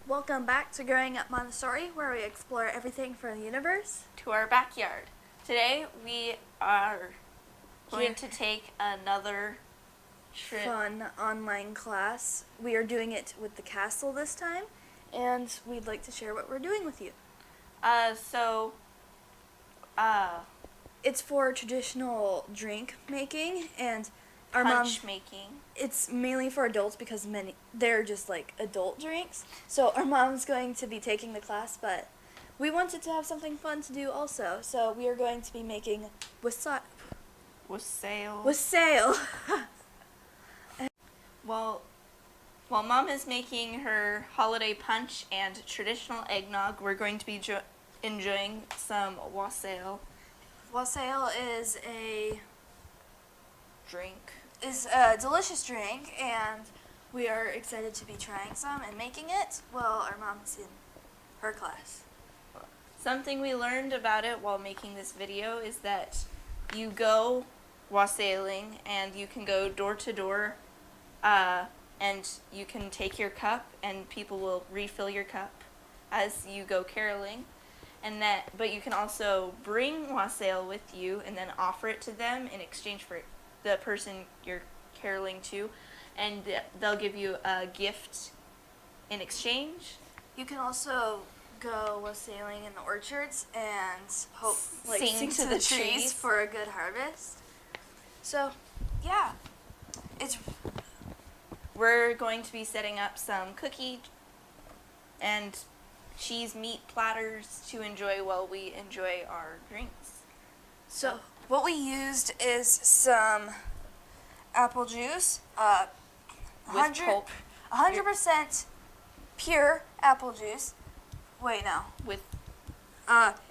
Welcome back to Growing Up Montessori, where we explore everything from the universe to our backyard. Today we are going to take another fun online class. We are doing it with the castle this time, and we'd like to share what we're doing with you. It's for traditional drink making and punch making. It's mainly for adults because they're just like adult drinks. So our mom's going to be taking the class, but we wanted to have something fun to do also. So we are going to be making Wassail. While Mom is making her holiday punch and traditional eggnog, we're going to be enjoying some wassail. Wassail is a delicious drink, and we are excited to be trying some and making it while our mom's in her class. Something we learned about it while making this video is that you go wassailing and you can go door to door, and you can take your cup and people will refill your cup as you go caroling. But you can also bring wassail with you and then offer it to them in exchange for the person you're caroling to, and they'll give you a gift in exchange. You can also go wassailing in the orchards and sing to the trees for a good harvest. So, yeah, we're going to be setting up some cookie and cheese meat platters to enjoy while we enjoy our drinks. So what we used is some apple juice, 100% pure apple juice. Wait, no.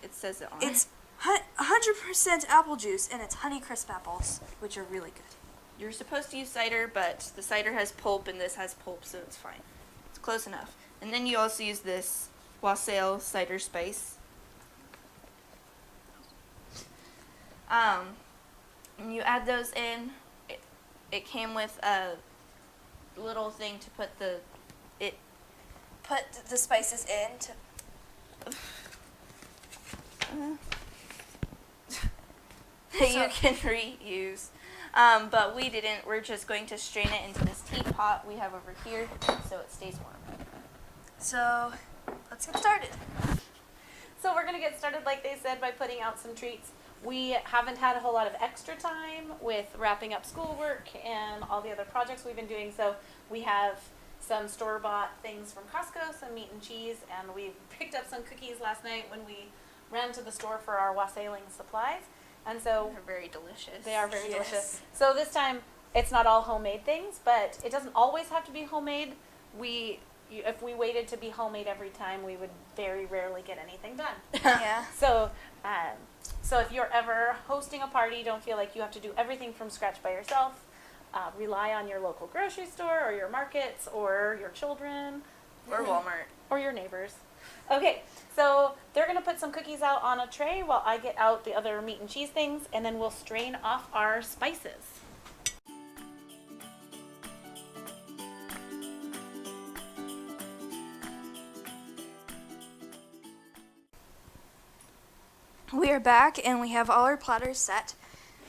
It says it on It's 100% apple juice, and it's Honeycrisp apples, which are really good. You're supposed to use cider, but the cider has pulp and this has pulp, so it's fine. It's close enough. And then you also use this wassail cider spice. And you add those in. It came with a little thing to put the spices in that you can reuse. But we didn't. We're just going to strain it into this teapot we have over here so it stays warm. So let's get started. So we're going to get started, like they said, by putting out some treats. We haven't had a whole lot of extra time with wrapping up schoolwork and all the other projects we've been doing, so we have some store-bought things from Costco, some meat and cheese, and we picked up some cookies last night when we ran to the store for our wassailing supplies. And so they're very delicious. They are very delicious. So this time, it's not all homemade things, but it doesn't always have to be homemade. If we waited to be homemade every time, we would very rarely get anything done. Yeah. So if you're ever hosting a party, don't feel like you have to do everything from scratch by yourself. Rely on your local grocery store or your markets or your children. Or Walmart. Or your neighbors. Okay, so they're going to put some cookies out on a tray while I get out the other meat and cheese things, and then we'll strain off our spices. We are back, and we have all our platters set.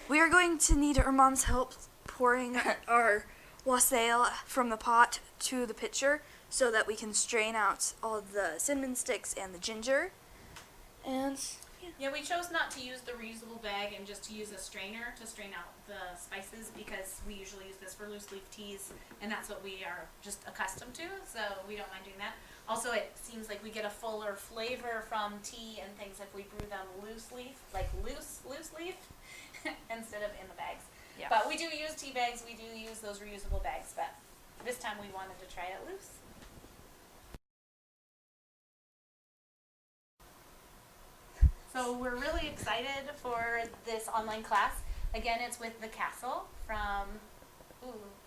We are going to need our mom's help pouring our wassail from the pot to the pitcher so that we can strain out all the cinnamon sticks and the ginger. And yeah, we chose not to use the reusable bag and just to use a strainer to strain out the spices because we usually use this for loose leaf teas, and that's what we are just accustomed to, so we don't mind doing that. Also, it seems like we get a fuller flavor from tea and things if we brew them loose leaf instead of in the bags. Yeah. But we do use tea bags, we do use those reusable bags, but this time we wanted to try it loose. So we're really excited for this online class. Again, it's with the Castle from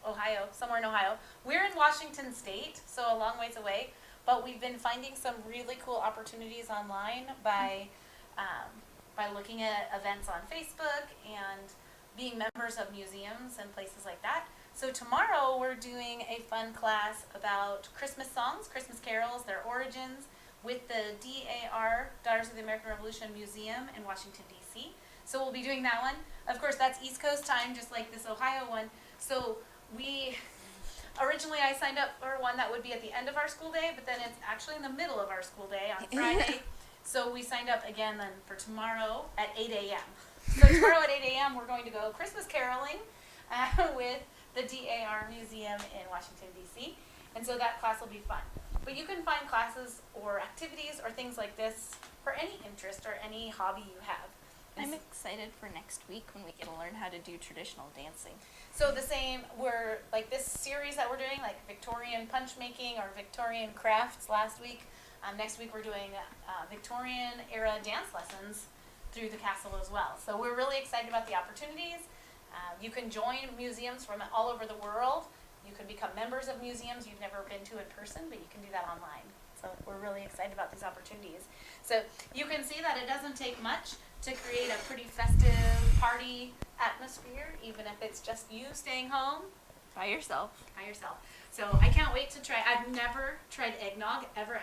Ohio, somewhere in Ohio. We're in Washington State, so a long ways away, but we've been finding some really cool opportunities online by looking at events on Facebook and being members of museums and places like that. So tomorrow we're doing a fun class about Christmas songs, Christmas carols, their origins, with the DAR, Daughters of the American Revolution Museum in Washington, D.C. So we'll be doing that one. Of course, that's East Coast time, just like this Ohio one. So originally I signed up for one that would be at the end of our school day, but then it's actually in the middle of our school day on Friday. So we signed up again then for tomorrow at 8 a.m. So tomorrow at 8 a.m. we're going to go Christmas caroling with the DAR Museum in Washington, D.C. And so that class will be fun. But you can find classes or activities or things like this for any interest or any hobby you have. I'm excited for next week when we get to learn how to do traditional dancing. So the same, we're like this series that we're doing, like Victorian punch making or Victorian crafts last week. Next week we're doing Victorian era dance lessons through the castle as well. So we're really excited about the opportunities. You can join museums from all over the world. You can become members of museums you've never been to in person, but you can do that online. So we're really excited about these opportunities. So you can see that it doesn't take much to create a pretty festive party atmosphere, even if it's just you staying home By yourself. by yourself. So I can't wait to try. I've never tried eggnog, ever.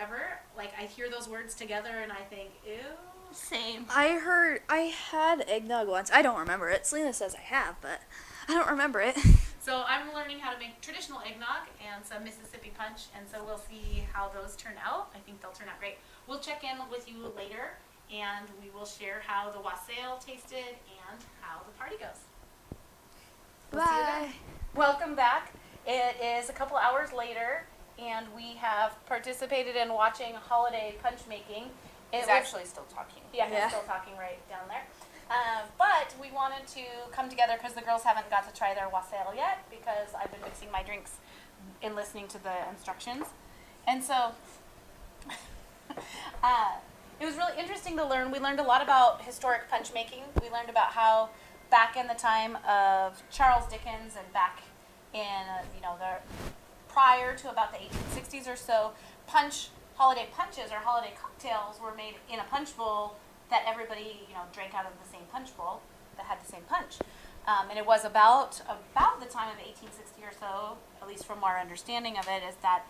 Like, I hear those words together and I think, ew. Same. I had eggnog once. I don't remember it. Selena says I have, but I don't remember it. So I'm learning how to make traditional eggnog and some Mississippi punch, and so we'll see how those turn out. I think they'll turn out great. We'll check in with you later, and we will share how the wassail tasted and how the party goes. We'll see you then. Bye. Welcome back. It is a couple hours later, and we have participated in watching holiday punch making. He's actually still talking. Yeah, he's Yeah. still talking right down there. But we wanted to come together because the girls haven't got to try their wassail yet because I've been mixing my drinks and listening to the instructions. And so it was really interesting to learn. We learned a lot about historic punch making. We learned about how back in the time of Charles Dickens and back in, the prior to about the 1860s or so, holiday punches or holiday cocktails were made in a punch bowl that everybody, drank out of the same punch bowl that had the same punch. And it was about the time of 1860 or so, at least from our understanding of it, is that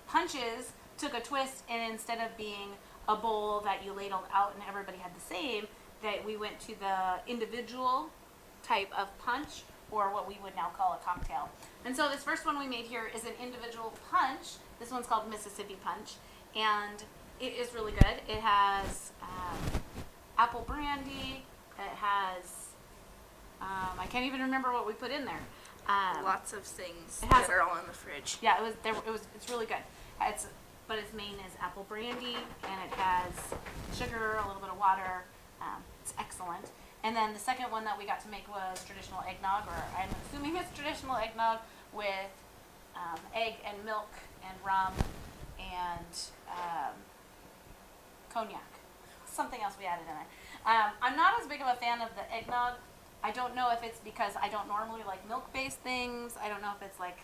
punches took a twist, and instead of being a bowl that you ladled out and everybody had the same, that we went to the individual type of punch, or what we would now call a cocktail. And so this first one we made here is an individual punch. This one's called Mississippi Punch, and it is really good. It has apple brandy. It has, I can't even remember what we put in there. Lots of things It has- that are all in the fridge. Yeah, it's really good. But its main is apple brandy, and it has sugar, a little bit of water. It's excellent. And then the second one that we got to make was traditional eggnog, or I'm assuming it's traditional eggnog with egg and milk and rum and cognac. Something else we added in there. I'm not as big of a fan of the eggnog. I don't know if it's because I don't normally like milk-based things. I don't know if it's like,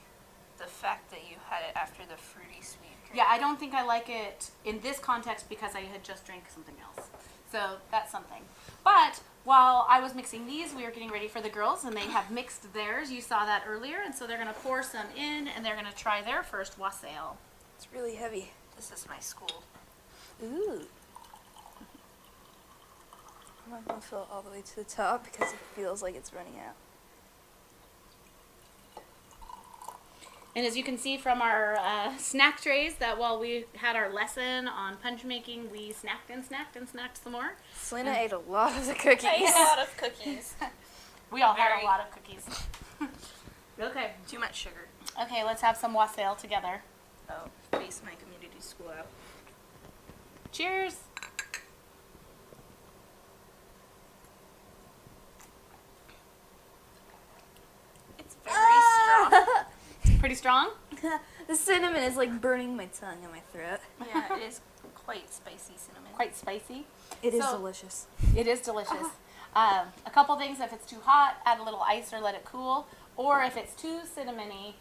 The fact that you had it after the fruity sweet drink. yeah, I don't think I like it in this context because I had just drank something else. So that's something. But while I was mixing these, we were getting ready for the girls, and they have mixed theirs. You saw that earlier, and so they're going to pour some in, and they're going to try their first wassail. It's really heavy. This is my school. Ooh. I'm not gonna fill it all the way to the top because it feels like it's running out. And as you can see from our snack trays, that while we had our lesson on punch making, we snacked and snacked and snacked some more. Selena ate a lot of the cookies. I ate a lot of cookies. We all had Very- a lot of cookies. Okay. Too much sugar. Okay, let's have some wassail together. Oh, face my community school out. Cheers. It's very strong. Pretty strong? The cinnamon is like burning my tongue and my throat. Yeah, it is quite spicy cinnamon. Quite spicy. It is So- delicious. It is delicious. A couple things, if it's too hot, add a little ice or let it cool. Or if it's too cinnamony,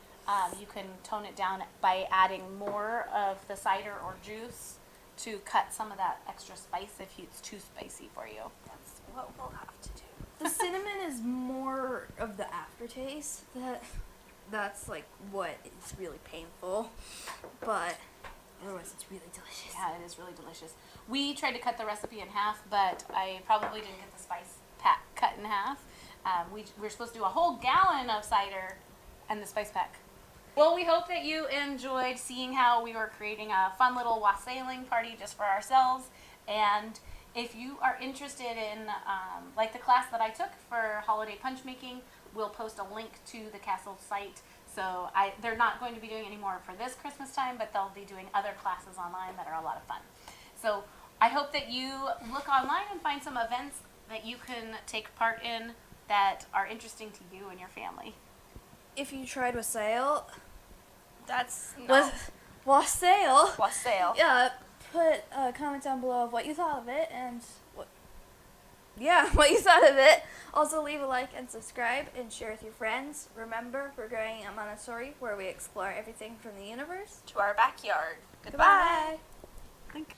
you can tone it down by adding more of the cider or juice to cut some of that extra spice if it's too spicy for you. That's what we'll have to do. The cinnamon is more of the aftertaste that that's like what is really painful, but otherwise it's really delicious. Yeah, it is really delicious. We tried to cut the recipe in half, but I probably didn't get the spice pack cut in half. We're supposed to do a whole gallon of cider and the spice pack. Well, we hope that you enjoyed seeing how we were creating a fun little wassailing party just for ourselves. And if you are interested in like the class that I took for holiday punch making, we'll post a link to the castle site. So they're not going to be doing any more for this Christmas time, but they'll be doing other classes online that are a lot of fun. So I hope that you look online and find some events that you can take part in that are interesting to you and your family. If you tried Wassail, That's Wassail, Wassail. yeah, put a comment down below of what you thought of it and what you thought of it. Also leave a like and subscribe and share with your friends. Remember, we're going at Montessori where we explore everything from the universe To our backyard. Goodbye. Goodbye.